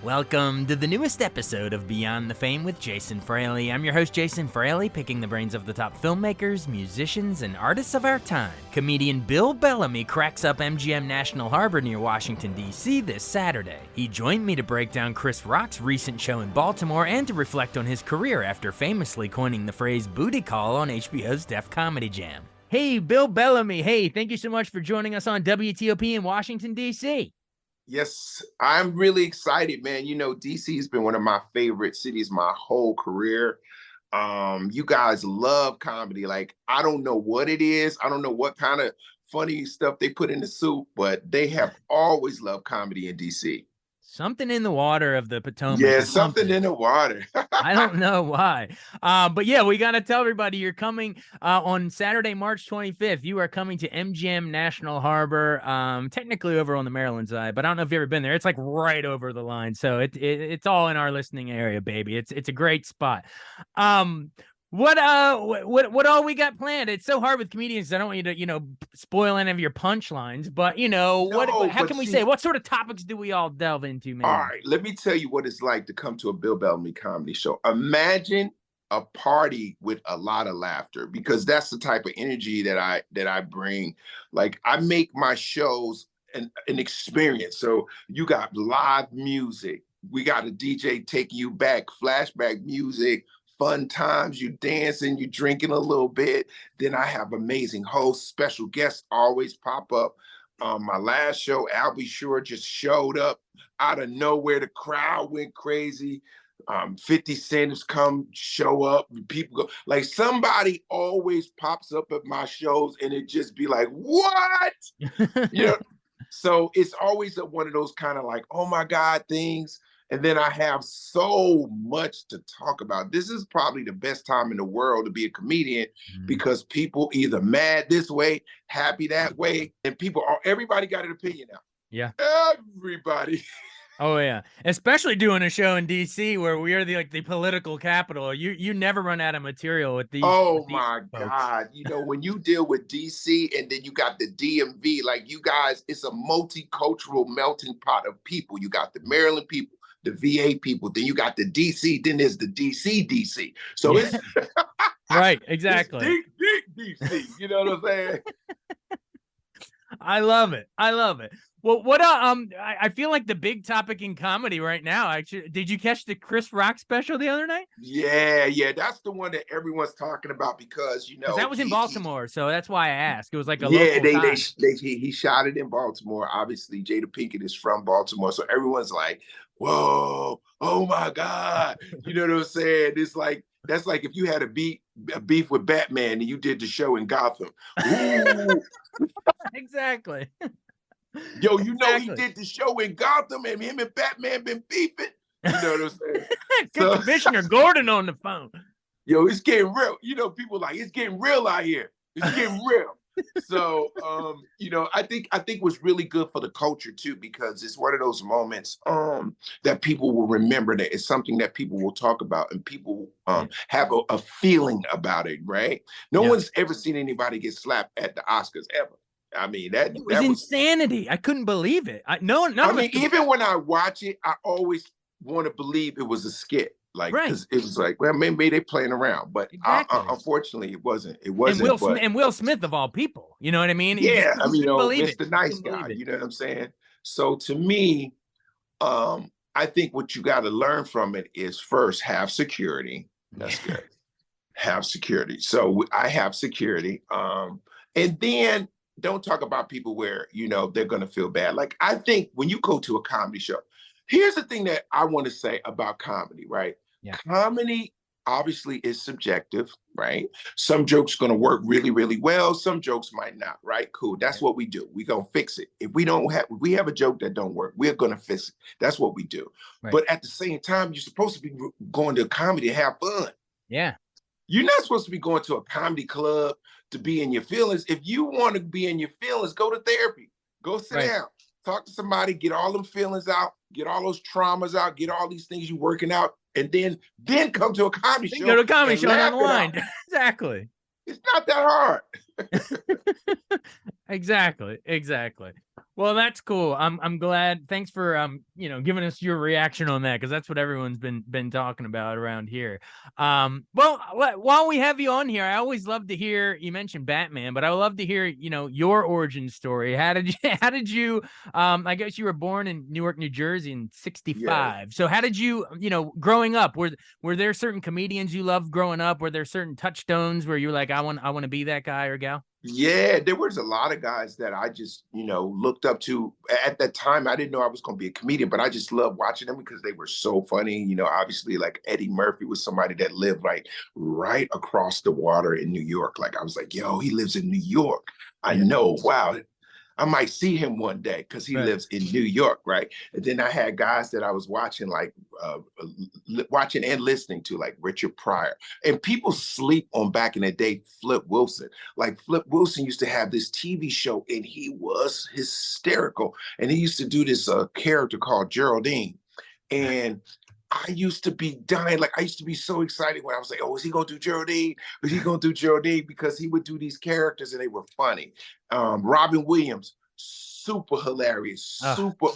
Welcome to the newest episode of Beyond the Fame with Jason Fraley. I'm your host, Jason Fraley, picking the brains of the top filmmakers, musicians, and artists of our time. Comedian Bill Bellamy cracks up MGM National Harbor near Washington, D.C. this Saturday. He joined me to break down Chris Rock's recent show in Baltimore and to reflect on his career after famously coining the phrase booty call on HBO's Def Comedy Jam. Hey, Bill Bellamy. Hey, thank you so much for joining us on WTOP in Washington, D.C. Yes, I'm really excited, man. You know, DC has been one of my favorite cities my whole career. You guys love comedy. Like, I don't know what it is. I don't know what kind of funny stuff they put in the soup, but they have always loved comedy in DC. Something in the water of the Potomac. Yeah, something in the water. I don't know why. But yeah, we got to tell everybody you're coming on Saturday, March 25th. You are coming to MGM National Harbor, technically over on the Maryland side, but I don't know if you've ever been there. It's like right over the line. So it's all in our listening area, baby. It's a great spot. What all we got planned? It's so hard with comedians. I don't want you to, spoil any of your punchlines, but how can we say, what sort of topics do we all delve into, man? All right, let me tell you what it's like to come to a Bill Bellamy comedy show. Imagine a party with a lot of laughter, because that's the type of energy that I bring. Like, I make my shows an experience. So you got live music. We got a DJ taking you back, flashback music, fun times, you dancing, you drinking a little bit. Then I have amazing hosts, special guests always pop up. My last show, Albie Shore just showed up out of nowhere. The crowd went crazy. 50 Cent has show up. People go, like, somebody always pops up at my shows and it just be like, what? So it's always one of those kind of like, oh my God things. And then I have so much to talk about. This is probably the best time in the world to be a comedian, because people either mad this way, happy that way, and everybody got an opinion now. Yeah. Everybody. Oh yeah. Especially doing a show in DC where we are the political capital. You never run out of material with these. Oh my God. When you deal with DC and then you got the DMV, like, you guys, it's a multicultural melting pot of people. You got the Maryland people, the VA people, then you got the DC, then there's the DC. So it's right, exactly. It's deep DC. You know what I'm saying? I love it. Well, I feel like the big topic in comedy right now, actually, did you catch the Chris Rock special the other night? Yeah, that's the one that everyone's talking about, because that was in Baltimore, so that's why I asked. It was like a he shot it in Baltimore. Obviously, Jada Pinkett is from Baltimore, so everyone's like, whoa, oh my God. You know what I'm saying? It's like, that's like if you had a beef with Batman and you did the show in Gotham. Ooh. Exactly. Yo, He did the show in Gotham and him and Batman been beefing. You know what I'm saying? Good Commissioner Gordon on the phone. Yo, it's getting real. People like, it's getting real out here. It's getting real. So, I think what's really good for the culture too, because it's one of those moments that people will remember, that it's something that people will talk about and people have a feeling about it, right? No one's ever seen anybody get slapped at the Oscars ever. I mean, that was insanity. I couldn't believe it. Even when I watch it, I always want to believe it was a skit. Like, because it was like, well, maybe they playing around, but unfortunately, it wasn't. It wasn't. And Will Smith, of all people, you know what I mean? Yeah, it's the nice guy. You know what I'm saying? So to me, I think what you got to learn from it is, first, have security. That's good. Have security. So I have security, and then don't talk about people where they're gonna feel bad. Like, I think when you go to a comedy show, here's the thing that I want to say about comedy, right? Yeah. Comedy obviously is subjective, right? Some jokes going to work really, really well. Some jokes might not, right? Cool. That's what we do. We going to fix it. If we have a joke that don't work, we're going to fix it. That's what we do. Right. But at the same time, you're supposed to be going to a comedy to have fun. Yeah. You're not supposed to be going to a comedy club to be in your feelings. If you want to be in your feelings, go to therapy. Go sit down. Talk to somebody, get all them feelings out, get all those traumas out, get all these things you're working out, and then come to a comedy show. Go to a comedy show and unwind. Exactly. It's not that hard. Exactly. Exactly. Well, that's cool. I'm glad. Thanks for giving us your reaction on that, because that's what everyone's been talking about around here. Well, while we have you on here, I always love to hear, you mentioned Batman, but I would love to hear, your origin story. How did you how did you I guess you were born in Newark, New Jersey in Yes. '65. So how did you, growing up, were there certain comedians you loved growing up? Were there certain touchstones where you were like, I want to be that guy or gal? Yeah, there was a lot of guys that I just, looked up to. At that time, I didn't know I was going to be a comedian, but I just loved watching them because they were so funny. Obviously, like Eddie Murphy was somebody that lived like right across the water in New York. Like I was like, yo, he lives in New York. I Yeah. know. Wow. I might see him one day because he Right. lives in New York, right? And then I had guys that I was watching, like watching and listening to, like Richard Pryor. And people sleep on back in the day, Flip Wilson. Like Flip Wilson used to have this TV show, and he was hysterical. And he used to do this character called Geraldine. And I used to be dying. Like I used to be so excited when I was like, "Oh, is he gonna do Geraldine? Is he gonna do Geraldine?" Because he would do these characters and they were funny. Robin Williams, super hilarious, Oh, super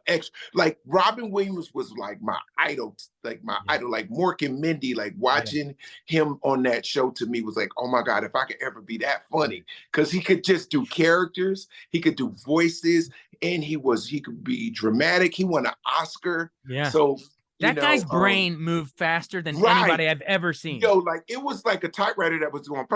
extra. Like Robin Williams was like my idol, like my yeah. idol, like Mork and Mindy. Like Yeah. watching him on that show to me was like, oh my god, if I could ever be that funny, because he could just do characters, he could do voices, and he could be dramatic. He won an Oscar, Yeah. so you That guy's know, brain moved faster than right. anybody I've ever seen. Yo, like it was like a typewriter that was going,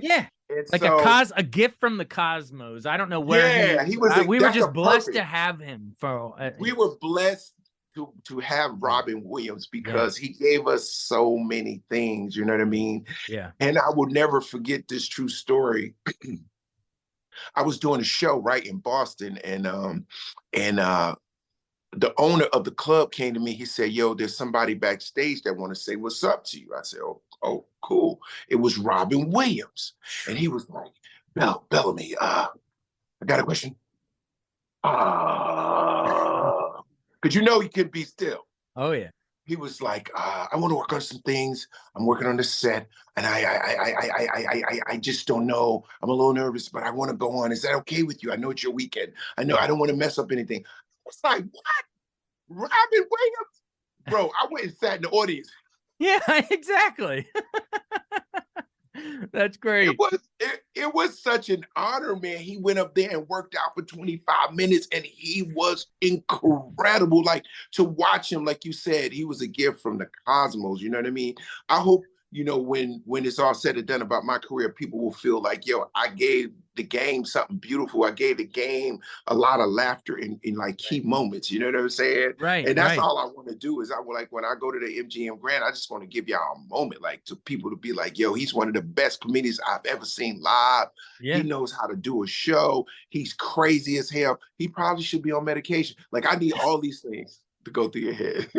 Yeah. and Like so a gift from the cosmos. I don't know where yeah, he was. we were That's a just blessed to perfect. have him for, We were blessed to have yeah. Robin Williams Yeah. because he gave us so many things. You know what I mean? Yeah. And I will never forget this true story. I was doing a show right in Boston, and the owner of the club came to me. He said, "Yo, there's somebody backstage that want to say what's up to you." I said, "Oh, cool." It was Robin Williams, and he was like, Bellamy, I got a question. Because you can be still. Oh yeah. He was like, I want to work on some things. I'm working on the set, and I just don't know. I'm a little nervous, but I want to go on. Is that okay with you? I know it's your weekend. I know Yeah. I don't want to mess up anything. It's like, what? Robin Williams? Bro, I went and sat in the audience. Yeah, exactly. That's It great. was it was such an honor, man. He went up there and worked out for 25 minutes, and he was incredible. Like to watch him, like you said, he was a gift from the cosmos. You know what I mean? I hope when it's all said and done about my career, people will feel like, yo, I gave the game something beautiful. I gave the game a lot of laughter in like key Right. moments. You know what I'm saying? Right. And that's Right. all I want to do is I will, like when I go to the MGM Grand, I just want to give y'all a moment, like to people to be like, yo, he's one of the best comedians I've ever seen live. He Yeah. knows how to do a show. He's crazy as hell. He probably should be on medication. Like I need all these things to go through your head.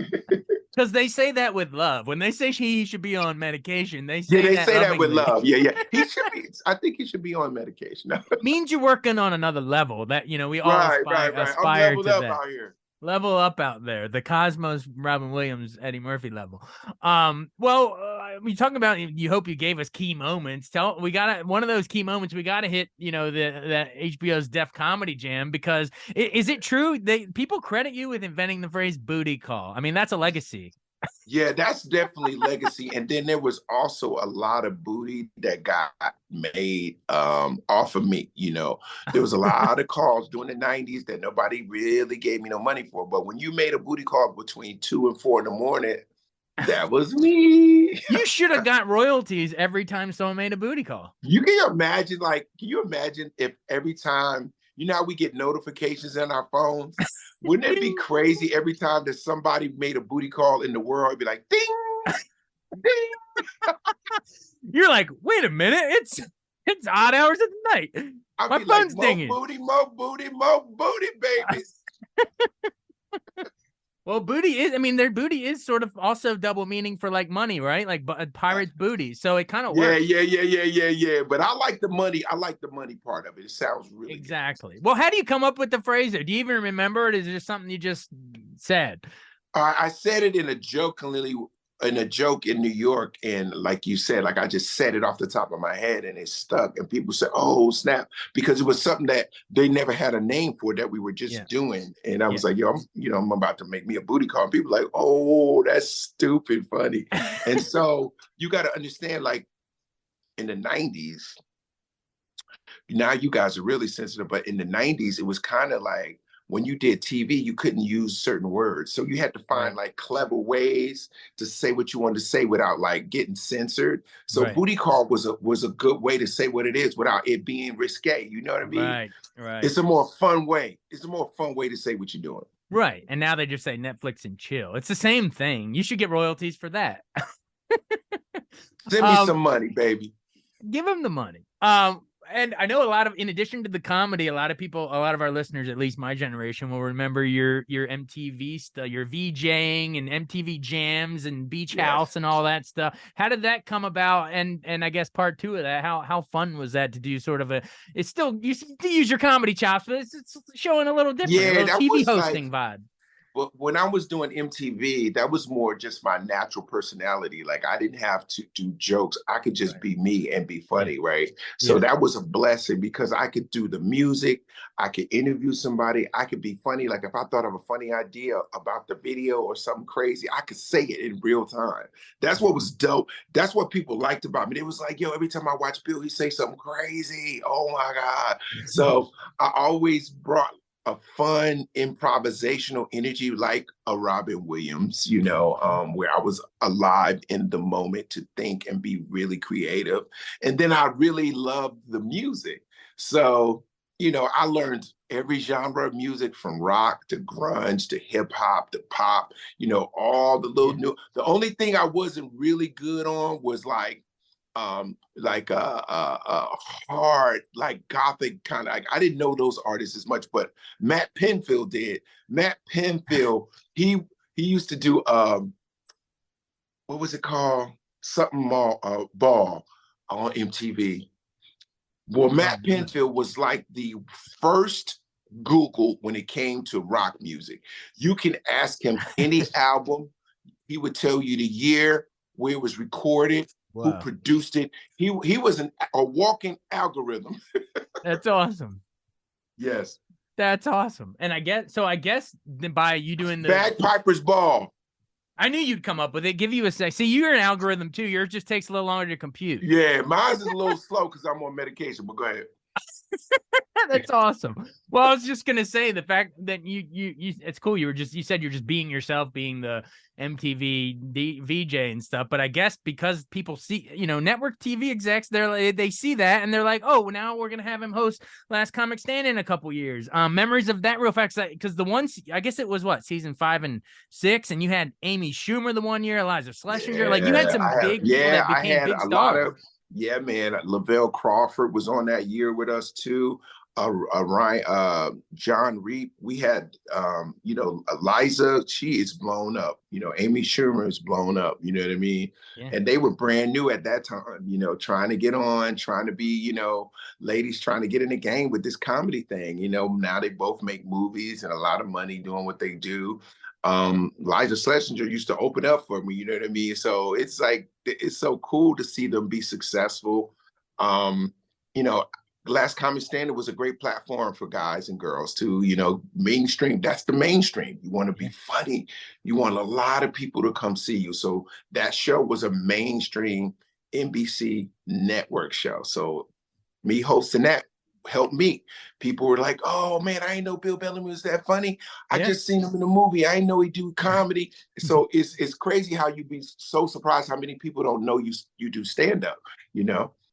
Because they say that with love. When they say he should be on medication, they Yeah, say they that say that with lovingly. love. Yeah, yeah. He should be. I think he should be on medication. Means you're working on another level that, we all Right, right, right. I'm aspire leveled to up that. out here. Level up out there, the Cosmos, Robin Williams, Eddie Murphy level. Well, we talking about, you hope you gave us key moments. We got one of those key moments. We got to hit, the HBO's Def Comedy Jam, because is it true people credit you with inventing the phrase "booty call"? I mean, that's a legacy. Yeah, that's definitely legacy. And then there was also a lot of booty that got made off of me. There was a lot of calls during the 90s that nobody really gave me no money for. But when you made a booty call between 2 and 4 in the morning, that was me. You should have got royalties every time someone made a booty call. Can you imagine if every time, how we get notifications on our phones? Wouldn't it be crazy every time that somebody made a booty call in the world? It'd be like, ding, ding. You're like, wait a minute, it's odd hours of the night. I'd My be like, phone's dinging. more booty, baby. Well, their booty is sort of also double meaning for like money, right? Like pirate's booty. So it kind of Yeah, works. yeah. But I like the money. I like the money part of it. It sounds really good. Exactly. Well, how do you come up with the phrase? Do you even remember it? Is it just something you just said? I said it in a in a joke in New York, and like you said, like I just said it off the top of my head and it stuck. And people said, "Oh, snap," because it was something that they never had a name for that we were just doing. And I was like, "Yo, I'm about to make me a booty call." And people like, "Oh, that's stupid funny." And so you got to understand, like in the 90s, now you guys are really sensitive, but in the 90s, it was kind of like when you did TV, you couldn't use certain words. So you had to find like clever ways to say what you wanted to say without like getting censored. So booty call was a good way to say what it is without it being risque. You know what I mean? Right. It's a more fun way. It's a more fun way to say what you're doing. Right. And now they just say Netflix and chill. It's the same thing. You should get royalties for that. Send me some money, baby. Give them the money. And I know in addition to the comedy, a lot of our listeners, at least my generation, will remember your MTV stuff, your VJing and MTV Jams and Beach House and all that stuff. How did that come about? And I guess part two of that, how fun was that to do sort of it's still, you use your comedy chops, but it's showing a little different, a little TV hosting vibe. But when I was doing MTV, that was more just my natural personality. Like I didn't have to do jokes. I could just be me and be funny, right? So that was a blessing because I could do the music. I could interview somebody. I could be funny. Like if I thought of a funny idea about the video or something crazy, I could say it in real time. That's what was dope. That's what people liked about me. It was like, yo, every time I watch Bill, he say something crazy. Oh my God. So I always brought a fun improvisational energy like a Robin Williams, where I was alive in the moment to think and be really creative. And then I really loved the music. So, I learned every genre of music from rock to grunge to hip hop to pop, all the little new. The only thing I wasn't really good on was like hard, like gothic kind of. I didn't know those artists as much, but Matt Pinfield did. Matt Pinfield, he used to do what was it called? Something ball on MTV. Well, Matt Pinfield was like the first Google when it came to rock music. You can ask him any album, he would tell you the year, where it was recorded, who produced it. He was a walking algorithm. That's awesome. Yes. That's awesome. And I guess by you doing the Bagpiper's Ball. I knew you'd come up with it. Give you a sec. See, you're an algorithm too. Yours just takes a little longer to compute. Yeah, mine's is a little slow because I'm on medication, but go ahead. That's awesome. Well, I was just gonna say the fact that you it's cool. You said you're just being yourself, being the MTV VJ and stuff. But I guess because people see, network TV execs, they see that and they're like, oh, now we're gonna have him host Last Comic Stand in a couple years. Memories of that real fast, because the ones, I guess it was season 5 and 6, and you had Amy Schumer the one year, Eliza Schlesinger, like you had some big people that became big stars. Yeah, man. Lavelle Crawford was on that year with us too. John Reap. We had, Eliza. She is blown up. Amy Schumer is blown up. You know what I mean? Yeah. And they were brand new at that time. Trying to get on, trying to be, ladies trying to get in the game with this comedy thing. Now they both make movies and a lot of money doing what they do. Liza Schlesinger used to open up for me, you know what I mean? So it's like, it's so cool to see them be successful. Last Comic Standard was a great platform for guys and girls too, mainstream. That's the mainstream. You want to be funny. You want a lot of people to come see you. So that show was a mainstream NBC network show. So me hosting that helped me. People were like, oh man, I didn't know Bill Bellamy was that funny. I just seen him in a movie. I didn't know he do comedy. So it's crazy how you be so surprised how many people don't know you do stand-up,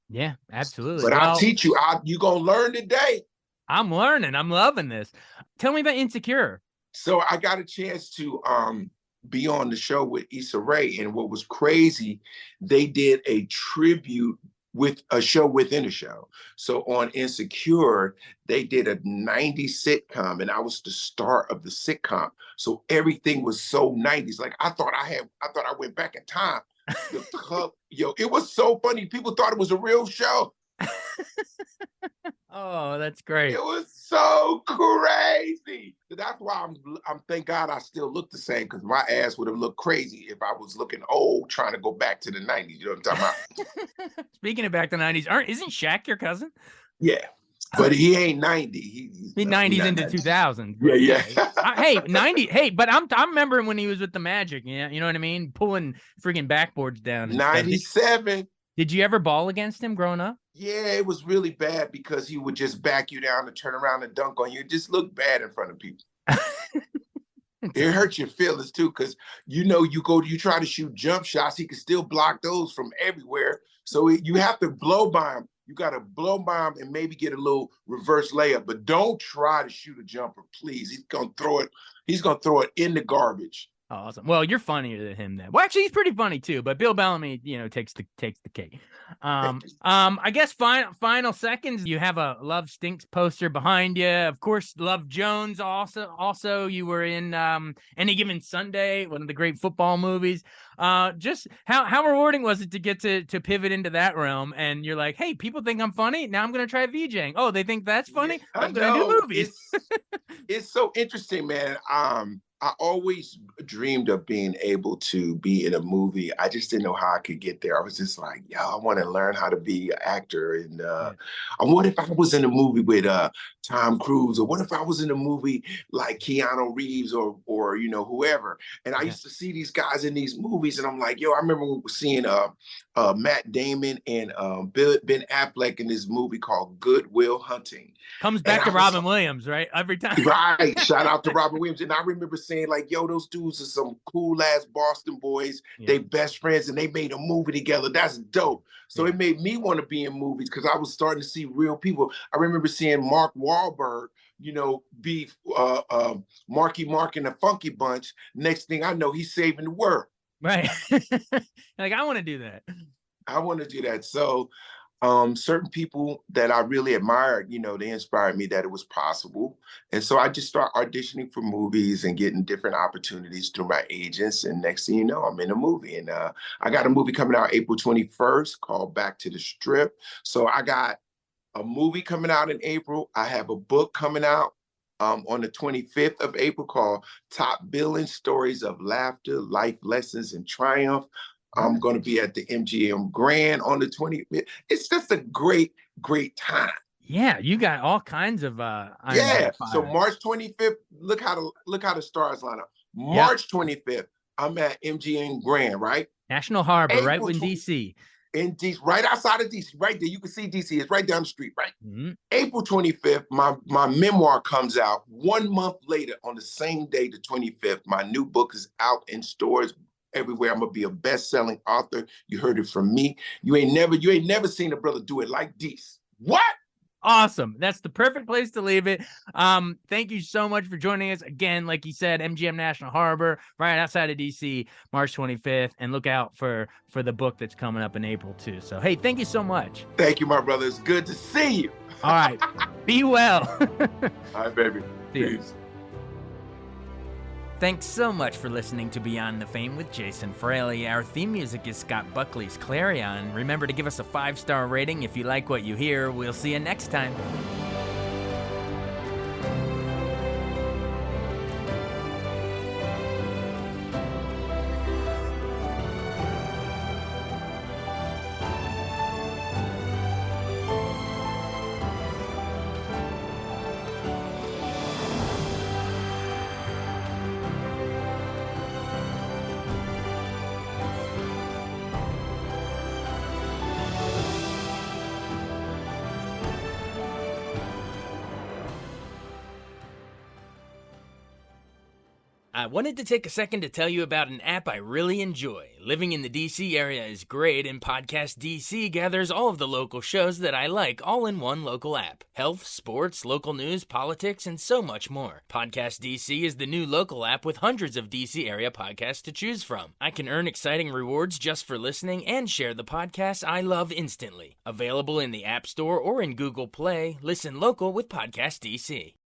Yeah, absolutely. But I'll teach you. You're going to learn today. I'm learning. I'm loving this. Tell me about Insecure. So I got a chance to be on the show with Issa Rae. And what was crazy, they did a tribute with a show within a show. So on Insecure, they did a 90s sitcom, and I was the star of the sitcom. So everything was so 90s. Like I thought I went back in time. It was so funny. People thought it was a real show. Oh, that's great. It was so crazy. that's why I'm thank God I still look the same, because my ass would have looked crazy if I was looking old trying to go back to the 90s. You know what I'm talking about? Speaking of back to 90s, isn't Shaq your cousin? Yeah. But he ain't 90. He's He no, he 90s not into 90. 2000s, Yeah, but yeah. hey, 90. Hey, but I'm remembering when he was with the Magic. Yeah, you know what I mean, pulling freaking backboards down and stuff. 97. Did you ever ball against him growing up? Yeah, it was really bad because he would just back you down and turn around and dunk on you. It just looked bad in front of people. It hurts your feelings too, because you try to shoot jump shots, he can still block those from everywhere. So you have to blow by him. You got to blow by him and maybe get a little reverse layup, but don't try to shoot a jumper, please. He's gonna throw it. He's gonna throw it in the garbage. Awesome. Well, you're funnier than him then. Well, actually, he's pretty funny too. But Bill Bellamy, takes the cake. I guess final seconds. You have a Love Stinks poster behind you. Of course, Love Jones. Also, you were in Any Given Sunday, one of the great football movies. Just how rewarding was it to get to pivot into that realm? And you're like, hey, people think I'm funny. Now I'm gonna try VJing. Oh, they think that's funny. Yeah, I'm gonna do movies. It's so interesting, man. I always dreamed of being able to be in a movie. I just didn't know how I could get there. I was just like, yo, I want to learn how to be an actor. And what if I was in a movie with Tom Cruise, or what if I was in a movie like Keanu Reeves or whoever? And I used to see these guys in these movies, and I'm like, yo, I remember seeing Matt Damon and Ben Affleck in this movie called Good Will Hunting. Comes back to Robin Williams, right? Every time. Right. Shout out to Robin Williams. And I remember saying, like, yo, those dudes are some cool ass Boston boys. Yeah. They best friends, and they made a movie together. That's dope. So it made me want to be in movies, because I was starting to see real people. I remember seeing Mark Wahlberg, be Marky Mark and the Funky Bunch. Next thing I know, he's saving the world. Right. Like, I want to do that. I want to do that. So certain people that I really admired, they inspired me that it was possible. And so I just start auditioning for movies and getting different opportunities through my agents. And next thing you know, I'm in a movie. And I got a movie coming out April 21st called Back to the Strip. So I got a movie coming out in April. I have a book coming out on the 25th of April called Top Billing Stories of Laughter, Life Lessons, and Triumph. I'm going to be at the MGM Grand on the 25th. It's just a great, great time. Yeah, you got all kinds of So March 25th, look how the stars line up. March 25th, I'm at MGM Grand, right? National Harbor, April right in DC. In DC, right outside of DC, right there. You can see DC. It's right down the street, right? Mm-hmm. April 25th, my memoir comes out. 1 month later, on the same day, the 25th, my new book is out in stores everywhere. I'm gonna be a best-selling author. You heard it from me. You ain't never seen a brother do it like this. What? Awesome. That's the perfect place to leave it. Thank you so much for joining us again. Like you said, MGM National Harbor, right outside of DC, March 25th, and look out for the book that's coming up in April too. So, hey, thank you so much. Thank you, my brother. It's good to see you. All right. Be well. All right, baby. Peace. Thanks so much for listening to Beyond the Fame with Jason Fraley. Our theme music is Scott Buckley's Clarion. Remember to give us a 5-star rating if you like what you hear. We'll see you next time. I wanted to take a second to tell you about an app I really enjoy. Living in the DC area is great, and Podcast DC gathers all of the local shows that I like all in one local app. Health, sports, local news, politics, and so much more. Podcast DC is the new local app with hundreds of DC area podcasts to choose from. I can earn exciting rewards just for listening and share the podcasts I love instantly. Available in the App Store or in Google Play, listen local with Podcast DC.